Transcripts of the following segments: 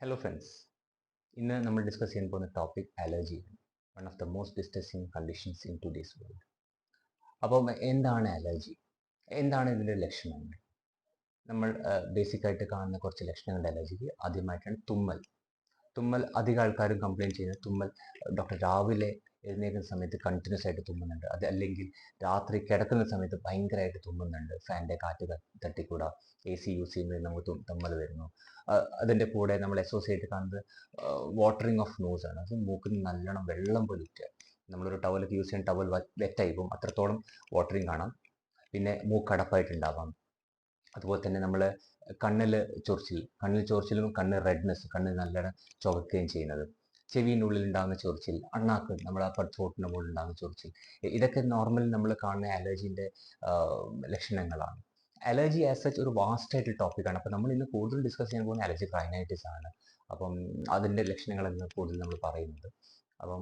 Hello friends, ഇന്ന് നമ്മൾ discuss ചെയ്യാൻ പോകുന്ന topic allergy, one of the most distressing conditions in today's world. അപ്പം എന്താണ് അലർജി? എന്താണ് ഇതിൻ്റെ ലക്ഷണങ്ങൾ? നമ്മൾ ബേസിക്കായിട്ട് കാണുന്ന കുറച്ച് ലക്ഷണങ്ങളുടെ അലർജിക്ക് ആദ്യമായിട്ടാണ് തുമ്മൽ. തുമ്മൽ അധികം ആൾക്കാരും കംപ്ലയിൻറ്റ് ചെയ്യുന്നത് തുമ്മൽ ഡോക്ടർ രാവിലെ എഴുന്നേൽക്കുന്ന സമയത്ത് കണ്ടിന്യൂസ് ആയിട്ട് തുമ്മുന്നുണ്ട്, അത് അല്ലെങ്കിൽ രാത്രി കിടക്കുന്ന സമയത്ത് ഭയങ്കരമായിട്ട് തുമ്മുന്നുണ്ട്, ഫാനിൻ്റെ കാറ്റ് തട്ടിക്കൂടാ, AC യൂസ് ചെയ്യുമ്പോൾ നമുക്ക് തുമ്മൽ വരുന്നു. അതിൻ്റെ കൂടെ നമ്മൾ അസോസിയേറ്റ് കാണുന്നത് വാട്ടറിങ് ഓഫ് നോസ് ആണ്. അത് മൂക്കിൽ നിന്ന് നല്ലോണം വെള്ളം പൊലിക്കുക. നമ്മളൊരു ടവലൊക്കെ യൂസ് ചെയ്യുന്ന ടവൽ വെറ്റായി പോകും, അത്രത്തോളം വാട്ടറിങ് കാണാം. പിന്നെ മൂക്കടപ്പായിട്ടുണ്ടാവാം. അതുപോലെ തന്നെ നമ്മൾ കണ്ണിൽ ചൊറിച്ചിലും കണ്ണ് റെഡ്നെസ്, കണ്ണ് നല്ലോണം ചുവക്കുകയും ചെയ്യുന്നത്, ചെവിൻ്റെ ഉള്ളിൽ ഉണ്ടാകുന്ന ചൊറിച്ചിൽ, അണ്ണാക്ക് നമ്മുടെ അപ്പർ ത്രോട്ടിൻ്റെ മുകളിൽ ഉണ്ടാകുന്ന ചൊറിച്ചിൽ, ഇതൊക്കെ നോർമൽ നമ്മൾ കാണുന്ന അലർജീൻ്റെ ലക്ഷണങ്ങളാണ്. അലർജി ആസ് സച്ച് ഒരു വാസ്റ്റ് ആയിട്ടുള്ള ടോപ്പിക്കാണ്. അപ്പോൾ നമ്മൾ ഇന്ന് കൂടുതൽ ഡിസ്കസ് ചെയ്യാൻ പോകുന്ന അലർജി റൈനൈറ്റിസ് ആണ്. അപ്പം അതിൻ്റെ ലക്ഷണങ്ങളെന്ന് കൂടുതൽ നമ്മൾ പറയുന്നത്. അപ്പം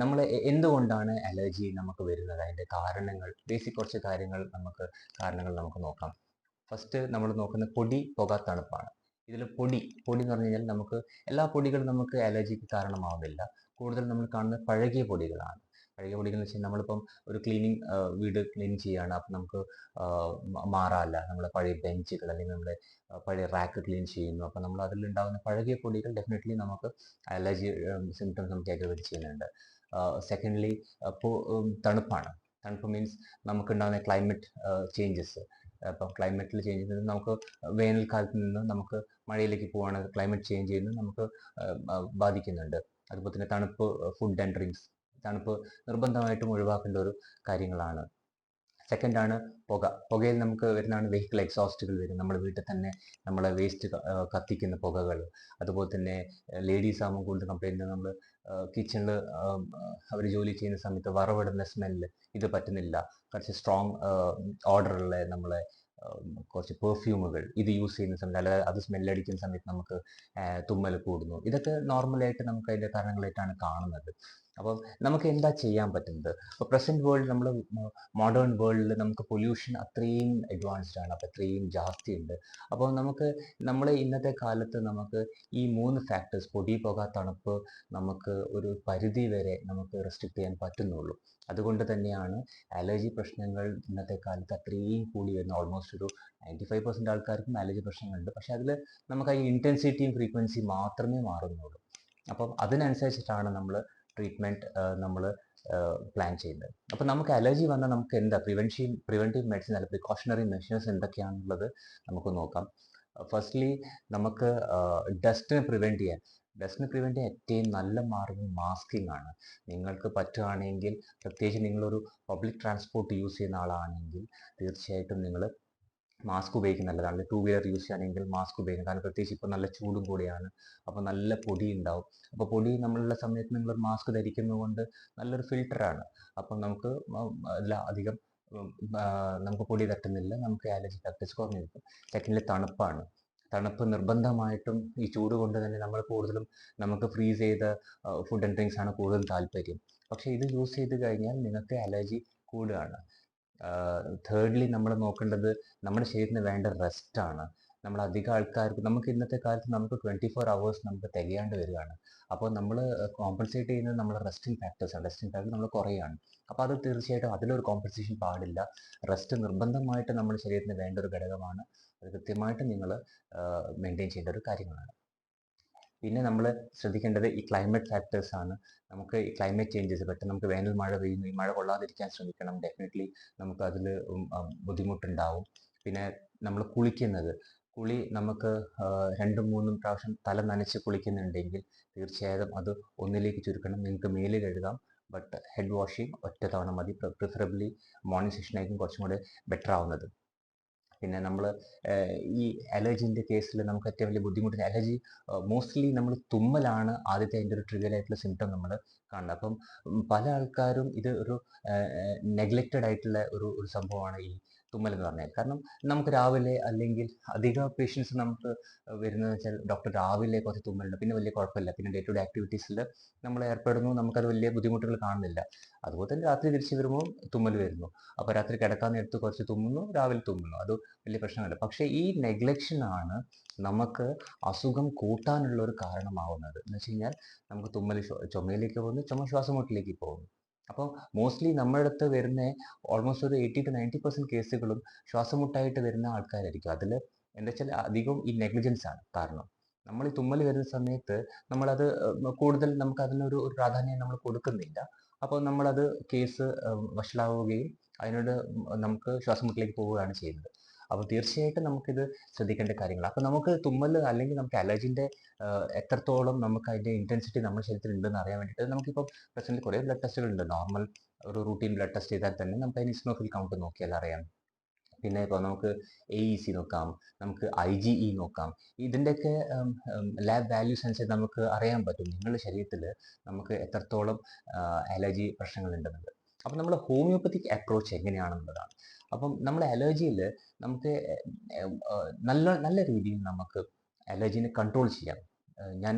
നമ്മൾ എന്തുകൊണ്ടാണ് അലർജി നമുക്ക് വരുന്നത്, അതിൻ്റെ കാരണങ്ങൾ, ബേസിക് കുറച്ച് കാരണങ്ങൾ നമുക്ക് നോക്കാം. ഫസ്റ്റ് നമ്മൾ നോക്കുന്ന പൊടി, പുക, തണുപ്പാണ്. ഇതിൽ പൊടി എന്ന് പറഞ്ഞു കഴിഞ്ഞാൽ നമുക്ക് എല്ലാ പൊടികളും നമുക്ക് അലർജിക്ക് കാരണമാവുന്നില്ല. കൂടുതൽ നമ്മൾ കാണുന്നത് പഴകിയ പൊടികളാണ്. പഴകിയ പൊടികൾ എന്ന് വെച്ചാൽ നമ്മളിപ്പം ഒരു വീട് ക്ലീൻ ചെയ്യുകയാണ്, അപ്പം നമുക്ക് മാറാല്ല, നമ്മുടെ പഴയ ബെഞ്ചുകൾ അല്ലെങ്കിൽ നമ്മുടെ പഴയ റാക്ക് ക്ലീൻ ചെയ്യുന്നു, അപ്പം നമ്മൾ അതിലുണ്ടാകുന്ന പഴകിയ പൊടികൾ ഡെഫിനറ്റ്ലി നമുക്ക് അലർജി സിംറ്റംസ് നമുക്ക് അഗ്രവേറ്റ് ചെയ്യുന്നുണ്ട്. സെക്കൻഡ്ലി തണുപ്പാണ്. തണുപ്പ് മീൻസ് നമുക്കുണ്ടാകുന്ന ക്ലൈമറ്റ് ചേഞ്ചസ്. ഇപ്പം ക്ലൈമറ്റിൽ ചേഞ്ച് നമുക്ക് വേനൽക്കാലത്ത് നിന്ന് നമുക്ക് മഴയിലേക്ക് പോവുകയാണെങ്കിൽ ക്ലൈമറ്റ് ചേഞ്ച് ചെയ്യുന്നത് നമുക്ക് ബാധിക്കുന്നുണ്ട്. അതുപോലെ തന്നെ തണുപ്പ്, ഫുഡ് ആൻഡ് ഡ്രിങ്ക്സ്, തണുപ്പ് നിർബന്ധമായിട്ടും ഒഴിവാക്കേണ്ട ഒരു കാര്യങ്ങളാണ്. സെക്കൻഡാണ് പുകയിൽ നമുക്ക് വരുന്നതാണ് വെഹിക്കിൾ എക്സോസ്റ്റുകൾ വരും. നമ്മൾ വീട്ടിൽ തന്നെ നമ്മളെ വേസ്റ്റ് കത്തിക്കുന്ന പുകകൾ. അതുപോലെ തന്നെ ലേഡീസ് ആകുമ്പോൾ കൂടുതൽ കംപ്ലൈൻറ്റ്, നമ്മൾ കിച്ചണിൽ അവർ ജോലി ചെയ്യുന്ന സമയത്ത് വറവിടുന്ന സ്മെല്ല്, ഇത് പറ്റുന്നില്ല. കുറച്ച് സ്ട്രോങ് ഓർഡറുള്ള നമ്മളെ കുറച്ച് പെർഫ്യൂമുകൾ ഇത് യൂസ് ചെയ്യുന്ന സമയത്ത്, അല്ലാതെ അത് സ്മെല്ലടിക്കുന്ന സമയത്ത് നമുക്ക് തുമ്മൽ കൂടുന്നു. ഇതൊക്കെ നോർമലായിട്ട് നമുക്ക് അതിൻ്റെ കാരണങ്ങളായിട്ടാണ് കാണുന്നത്. അപ്പം നമുക്ക് എന്താ ചെയ്യാൻ പറ്റുന്നത്? ഇപ്പോൾ പ്രസൻറ്റ് വേൾഡ്, നമ്മൾ മോഡേൺ വേൾഡിൽ നമുക്ക് പൊല്യൂഷൻ അത്രയും അഡ്വാൻസ്ഡ് ആണ്, അപ്പോൾ അത്രയും ജാസ്തിയുണ്ട്. അപ്പോൾ നമ്മളെ ഇന്നത്തെ കാലത്ത് നമുക്ക് ഈ 3 ഫാക്ടേഴ്സ്, പൊടി, പുക, തണുപ്പ്, നമുക്ക് ഒരു പരിധി വരെ നമുക്ക് റെസ്ട്രിക്റ്റ് ചെയ്യാൻ പറ്റുന്നുള്ളൂ. അതുകൊണ്ട് തന്നെയാണ് അലർജി പ്രശ്നങ്ങൾ ഇന്നത്തെ കാലത്ത് അത്രയും കൂടി വരുന്നത്. ഓൾമോസ്റ്റ് ഒരു 95% ആൾക്കാർക്കും അലർജി പ്രശ്നങ്ങളുണ്ട്. പക്ഷേ അതിൽ നമുക്ക് ആ ഇൻറ്റൻസിറ്റിയും ഫ്രീക്വൻസിയും മാത്രമേ മാറുന്നുള്ളൂ. അപ്പം അതിനനുസരിച്ചിട്ടാണ് നമ്മൾ ട്രീറ്റ്മെൻറ്റ് നമ്മൾ പ്ലാൻ ചെയ്യുന്നത്. അപ്പോൾ നമുക്ക് അലർജി വന്നാൽ നമുക്ക് എന്താ പ്രിവെൻറ്റീവ് മെഡിസിൻ അല്ല പ്രിക്കോഷണറി മെഷേഴ്സ് എന്തൊക്കെയാണെന്നുള്ളത് നമുക്ക് നോക്കാം. ഫസ്റ്റ്ലി നമുക്ക് ഡസ്റ്റിനെ പ്രിവെൻറ്റ് ചെയ്യാൻ ഏറ്റവും നല്ല മാർഗ്ഗം മാസ്കിംഗ് ആണ്. നിങ്ങൾക്ക് പറ്റുകയാണെങ്കിൽ, പ്രത്യേകിച്ച് നിങ്ങളൊരു പബ്ലിക് ട്രാൻസ്പോർട്ട് യൂസ് ചെയ്യുന്ന ആളാണെങ്കിൽ തീർച്ചയായിട്ടും നിങ്ങൾ മാസ്ക് ഉപയോഗിക്കുന്നത് നല്ലതാണ്. 2 വീലർ യൂസ് ചെയ്യുകയാണെങ്കിൽ മാസ്ക് ഉപയോഗിക്കണം. കാരണം പ്രത്യേകിച്ച് ഇപ്പോൾ നല്ല ചൂടും കൂടിയാണ്, അപ്പോൾ നല്ല പൊടി ഉണ്ടാവും. അപ്പോൾ പൊടി നമ്മളുള്ള സമയത്ത് നിങ്ങൾ മാസ്ക് ധരിക്കുന്നത് കൊണ്ട് നല്ലൊരു ഫിൽറ്ററാണ്. അപ്പം നമുക്ക് അതിൽ അധികം നമുക്ക് പൊടി തട്ടുന്നില്ല, നമുക്ക് അലർജി ഫാക്ടേഴ്സ് കുറഞ്ഞിരിക്കും. സെക്കൻഡ്ലി തണുപ്പാണ്. തണുപ്പ് നിർബന്ധമായിട്ടും ഈ ചൂട് കൊണ്ട് തന്നെ നമ്മൾ കൂടുതലും നമുക്ക് ഫ്രീസ് ചെയ്ത ഫുഡ് ആൻഡ് ഡ്രിങ്ക്സ് ആണ് കൂടുതൽ താല്പര്യം. പക്ഷേ ഇത് യൂസ് ചെയ്ത് കഴിഞ്ഞാൽ നിങ്ങൾക്ക് അലർജി കൂടുകയാണ്. തേർഡ്ലി നമ്മൾ നോക്കേണ്ടത് നമ്മുടെ ശരീരത്തിന് വേണ്ട റെസ്റ്റാണ്. നമ്മൾ അധികം ആൾക്കാർക്ക്, നമുക്ക് ഇന്നത്തെ കാലത്ത് നമുക്ക് 24 hours നമുക്ക് തികയാണ്ട് വരികയാണ്. അപ്പോൾ നമ്മൾ കോമ്പൻസേറ്റ് ചെയ്യുന്നത് നമ്മൾ റെസ്റ്റിംഗ് ഫാക്ടേഴ്സാണ്. റെസ്റ്റിംഗ് ഫാക്ടർ നമ്മൾ കുറയാണ്. അപ്പോൾ അത് തീർച്ചയായിട്ടും അതിലൊരു കോമ്പൻസേഷൻ പാടില്ല. റെസ്റ്റ് നിർബന്ധമായിട്ട് നമ്മുടെ ശരീരത്തിന് വേണ്ട ഒരു ഘടകമാണ്. അത് കൃത്യമായിട്ട് നിങ്ങൾ മെയിൻറ്റെയിൻ ചെയ്യേണ്ട ഒരു കാര്യങ്ങളാണ്. പിന്നെ നമ്മൾ ശ്രദ്ധിക്കേണ്ടത് ഈ ക്ലൈമറ്റ് ഫാക്ടേഴ്സ് ആണ്. നമുക്ക് ഈ ക്ലൈമറ്റ് ചേഞ്ചസ്, പെട്ടെന്ന് നമുക്ക് വേനൽ മഴ പെയ്യുന്നു, ഈ മഴ കൊള്ളാതിരിക്കാൻ ശ്രമിക്കണം. ഡെഫിനറ്റ്ലി നമുക്ക് അതിൽ ബുദ്ധിമുട്ടുണ്ടാവും. പിന്നെ നമ്മൾ കുളി നമുക്ക് 2-3 പ്രാവശ്യം തല നനച്ച് കുളിക്കുന്നുണ്ടെങ്കിൽ തീർച്ചയായും അത് ഒന്നിലേക്ക് ചുരുക്കണം. നിങ്ങൾക്ക് മേല് കഴുകാം, ബട്ട് ഹെഡ് വാഷിംഗ് ഒറ്റ തവണ മതി. പ്രിഫറബിളി മോർണിംഗ് സെഷനായിരിക്കും കുറച്ചും കൂടെ ബെറ്റർ ആവുന്നത്. പിന്നെ നമ്മൾ ഈ അലർജീൻ്റെ കേസിൽ നമുക്ക് ഏറ്റവും വലിയ ബുദ്ധിമുട്ട്, അലർജി മോസ്റ്റ്ലി നമ്മൾ തുമ്മലാണ് ആദ്യത്തെ അതിൻ്റെ ഒരു ട്രിഗർ ആയിട്ടുള്ള സിംറ്റം നമ്മൾ കാണുന്നത്. അപ്പം പല ആൾക്കാരും ഇത് ഒരു നെഗ്ലക്റ്റഡ് ആയിട്ടുള്ള ഒരു സംഭവമാണ് ഈ തുമ്മൽ എന്ന് പറഞ്ഞാൽ. കാരണം നമുക്ക് രാവിലെ അല്ലെങ്കിൽ അധിക പേഷ്യൻസ് നമുക്ക് വരുന്നതെന്ന് വെച്ചാൽ ഡോക്ടർ രാവിലെ കുറച്ച് തുമ്മലുണ്ട്, പിന്നെ വലിയ കുഴപ്പമില്ല, പിന്നെ ഡേ ടു ഡേ ആക്ടിവിറ്റീസിൽ നമ്മൾ ഏർപ്പെടുന്നു, നമുക്കത് വലിയ ബുദ്ധിമുട്ടുകൾ കാണുന്നില്ല. അതുപോലെ തന്നെ രാത്രി തിരിച്ച് വരുമ്പോൾ തുമ്മൽ വരുന്നു. അപ്പോൾ രാത്രി കിടക്കാൻ നേരത്ത് കുറച്ച് തുമ്മുന്നു, രാവിലെ തുമ്മുന്നു, അത് വലിയ പ്രശ്നമല്ല. പക്ഷേ ഈ നെഗ്ലക്ഷൻ ആണ് നമുക്ക് അസുഖം കൂട്ടാനുള്ള ഒരു കാരണമാവുന്നത്. എന്ന് വെച്ച് കഴിഞ്ഞാൽ നമുക്ക് തുമ്മൽ ചുമയിലേക്ക് പോകുന്നു, ചുമ ശ്വാസമുട്ടലിലേക്ക് പോകുന്നു. അപ്പോൾ മോസ്റ്റ്ലി നമ്മുടെ അടുത്ത് വരുന്ന ഓൾമോസ്റ്റ് ഒരു 80-90% കേസുകളും ശ്വാസമുട്ടായിട്ട് വരുന്ന ആൾക്കാരായിരിക്കും. അതിൽ എന്താ വെച്ചാൽ അധികവും ഈ നെഗ്ലിജൻസ് ആണ് കാരണം. നമ്മൾ ഈ തുമ്മൽ വരുന്ന സമയത്ത് നമ്മളത് കൂടുതൽ നമുക്ക് അതിനൊരു പ്രാധാന്യം നമ്മൾ കൊടുക്കുന്നില്ല. അപ്പോൾ നമ്മളത് കേസ് വഷളാവുകയും അതിനോട് നമുക്ക് ശ്വാസമുട്ടലിലേക്ക് പോവുകയാണ് ചെയ്യുന്നത്. അപ്പോൾ തീർച്ചയായിട്ടും നമുക്കിത് ശ്രദ്ധിക്കേണ്ട കാര്യങ്ങളാണ്. അപ്പോൾ നമുക്ക് തുമ്മൽ അല്ലെങ്കിൽ നമുക്ക് അലർജിൻ്റെ എത്രത്തോളം നമുക്ക് അതിൻ്റെ ഇൻറ്റൻസിറ്റി നമ്മുടെ ശരീരത്തിൽ ഉണ്ടെന്ന് അറിയാൻ വേണ്ടിയിട്ട് നമുക്കിപ്പോൾ പ്രസൻറ്റ് കുറേ ബ്ലഡ് ടെസ്റ്റുകളുണ്ട്. നോർമൽ ഒരു റൂട്ടീൻ ബ്ലഡ് ടെസ്റ്റ് ചെയ്താൽ തന്നെ നമുക്ക് അതിന് ഇസ്നോഫിൽ കൗണ്ട് നോക്കിയാൽ അറിയാം. പിന്നെ ഇപ്പോൾ നമുക്ക് AEC നോക്കാം, നമുക്ക് IgE നോക്കാം. ഇതിൻ്റെയൊക്കെ ലാബ് വാല്യൂസ് അനുസരിച്ച് നമുക്ക് അറിയാൻ പറ്റും നിങ്ങളുടെ ശരീരത്തിൽ നമുക്ക് എത്രത്തോളം അലർജി പ്രശ്നങ്ങളുണ്ടെന്നുള്ളത്. അപ്പം നമ്മൾ ഹോമിയോപ്പത്തിക് അപ്രോച്ച് എങ്ങനെയാണെന്നുള്ളതാണ്. അപ്പം നമ്മുടെ അലർജിയിൽ നമുക്ക് നല്ല നല്ല രീതിയിൽ നമുക്ക് അലർജീനെ കൺട്രോൾ ചെയ്യാം. ഞാൻ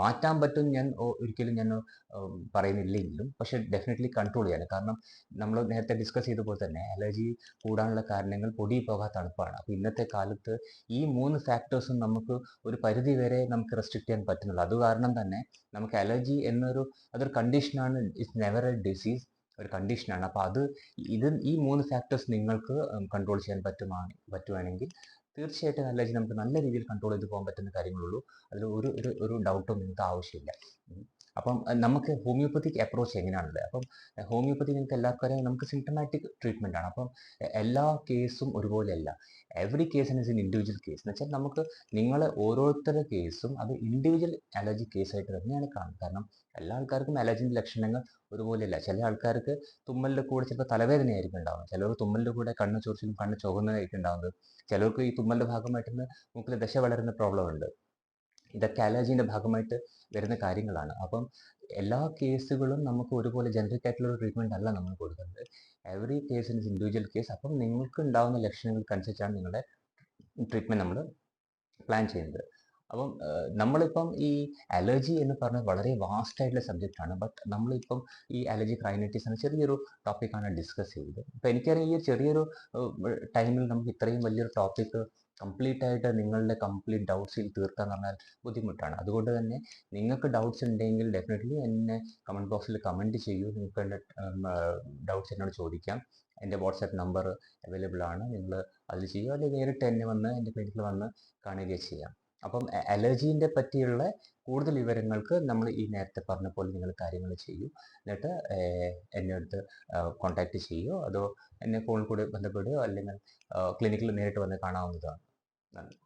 മാറ്റാൻ പറ്റും ഞാൻ ഒരിക്കലും ഞാൻ പറയുന്നില്ലെങ്കിലും, പക്ഷേ ഡെഫിനറ്റ്ലി കൺട്രോൾ ചെയ്യാൻ. കാരണം നമ്മൾ നേരത്തെ ഡിസ്കസ് ചെയ്ത പോലെ തന്നെ അലർജി കൂടാനുള്ള കാരണങ്ങൾ പൊടി, പുക, തണുപ്പാണ്. അപ്പോൾ ഇന്നത്തെ കാലത്ത് ഈ 3 ഫാക്ടേഴ്സും നമുക്ക് ഒരു പരിധി വരെ നമുക്ക് റെസ്ട്രിക്റ്റ് ചെയ്യാൻ പറ്റുന്നുള്ളൂ. അത് കാരണം തന്നെ നമുക്ക് അലർജി അതൊരു കണ്ടീഷനാണ്. ഇറ്റ്സ് നെവർ എ ഡിസീസ്, ഒരു കണ്ടീഷനാണ്. അപ്പോൾ ഈ 3 ഫാക്ടേഴ്സ് നിങ്ങൾക്ക് കൺട്രോൾ ചെയ്യാൻ പറ്റുവാണെങ്കിൽ തീർച്ചയായിട്ടും അലർജി നമുക്ക് നല്ല രീതിയിൽ കൺട്രോൾ ചെയ്ത് പോകാൻ പറ്റുന്ന കാര്യങ്ങളുള്ളൂ. അതിൽ ഒരു ഡൗട്ടും നിങ്ങൾക്ക് ആവശ്യമില്ല. അപ്പം നമുക്ക് ഹോമിയോപ്പത്തിക് അപ്രോച്ച് എങ്ങനെയാണുള്ളത്? അപ്പം ഹോമിയോപ്പതി നിങ്ങൾക്ക് എല്ലാവർക്കും അറിയാം, നമുക്ക് സിംറ്റമാറ്റിക് ട്രീറ്റ്മെൻ്റ് ആണ്. അപ്പം എല്ലാ കേസും ഒരുപോലെയല്ല. Every case is an individual case. എന്ന് വെച്ചാൽ നമുക്ക് ഓരോരുത്തരുടെ കേസും അത് ഇൻഡിവിജ്വൽ അലർജി കേസായിട്ട് തന്നെയാണ് കാണുന്നത്. കാരണം എല്ലാ ആൾക്കാർക്കും അലർജിൻ്റെ ലക്ഷണങ്ങൾ ഒരുപോലെയല്ല. ചില ആൾക്കാർക്ക് തുമ്മലിൻ്റെ കൂടെ ചിലപ്പോൾ തലവേദനയായിരിക്കും ഉണ്ടാകുന്നത്, ചിലർക്ക് തുമ്മലിൻ്റെ കൂടെ കണ്ണ് ചൊറിച്ചിലും കണ്ണ് ചുവന്നതായിരിക്കും ഉണ്ടാകുന്നത്, ചിലർക്ക് ഈ തുമ്മലിൻ്റെ ഭാഗമായിട്ട് മൂക്കിൽ ദശ വളരുന്ന പ്രോബ്ലം ഉണ്ട്. ഇതൊക്കെ അലർജീൻ്റെ ഭാഗമായിട്ട് വരുന്ന കാര്യങ്ങളാണ്. അപ്പം എല്ലാ കേസുകളും നമുക്ക് ഒരുപോലെ ജനറിക് ആയിട്ടുള്ള ഒരു ട്രീറ്റ്മെൻറ്റ് അല്ല നമ്മൾ കൊടുക്കുന്നത്. Every case is individual case. അപ്പം നിങ്ങൾക്ക് ഉണ്ടാകുന്ന ലക്ഷണങ്ങൾക്കനുസരിച്ചാണ് നിങ്ങളുടെ ട്രീറ്റ്മെൻറ്റ് നമ്മൾ പ്ലാൻ ചെയ്യുന്നത്. അപ്പം നമ്മളിപ്പം ഈ അലർജി എന്ന് പറഞ്ഞാൽ വളരെ വാസ്റ്റ് ആയിട്ടുള്ള സബ്ജക്റ്റാണ്. ബട്ട് നമ്മളിപ്പം ഈ അലർജിക് റൈനൈറ്റിസ് എന്ന ചെറിയൊരു ടോപ്പിക്കാണ് ഡിസ്കസ് ചെയ്തത്. അപ്പോൾ എനിക്കറിയാം ഈ ചെറിയൊരു ടൈമിൽ നമുക്ക് ഇത്രയും വലിയൊരു ടോപ്പിക്ക് കംപ്ലീറ്റ് ആയിട്ട് നിങ്ങളുടെ കംപ്ലീറ്റ് ഡൗട്ട്സിൽ തീർക്കാന്ന് പറഞ്ഞാൽ ബുദ്ധിമുട്ടാണ്. അതുകൊണ്ട് തന്നെ നിങ്ങൾക്ക് ഡൗട്ട്സ് ഉണ്ടെങ്കിൽ ഡെഫിനറ്റ്ലി എന്നെ കമൻറ്റ് ബോക്സിൽ കമൻറ്റ് ചെയ്യൂ. നിങ്ങൾക്ക് എൻ്റെ ഡൗട്ട്സ് എന്നോട് ചോദിക്കാം. എൻ്റെ വാട്സാപ്പ് നമ്പർ അവൈലബിൾ ആണ്. നിങ്ങൾ അതിൽ ചെയ്യുക, അല്ലെങ്കിൽ നേരിട്ട് എന്നെ വന്ന് എൻ്റെ ക്ലിനിക്കിൽ വന്ന് കാണുകയോ ചെയ്യാം. അപ്പം അലർജീൻ്റെ പറ്റിയുള്ള കൂടുതൽ വിവരങ്ങൾക്ക് നമ്മൾ ഈ നേരത്തെ പറഞ്ഞ പോലെ നിങ്ങൾ കാര്യങ്ങൾ ചെയ്യൂ. എന്നിട്ട് എന്നെ അടുത്ത് കോൺടാക്റ്റ് ചെയ്യുകയോ അതോ എന്നെ ഫോണിൽ കൂടെ ബന്ധപ്പെടുകയോ അല്ലെങ്കിൽ ക്ലിനിക്കിൽ നേരിട്ട് വന്ന് കാണാവുന്നതാണ്. നന്ദി.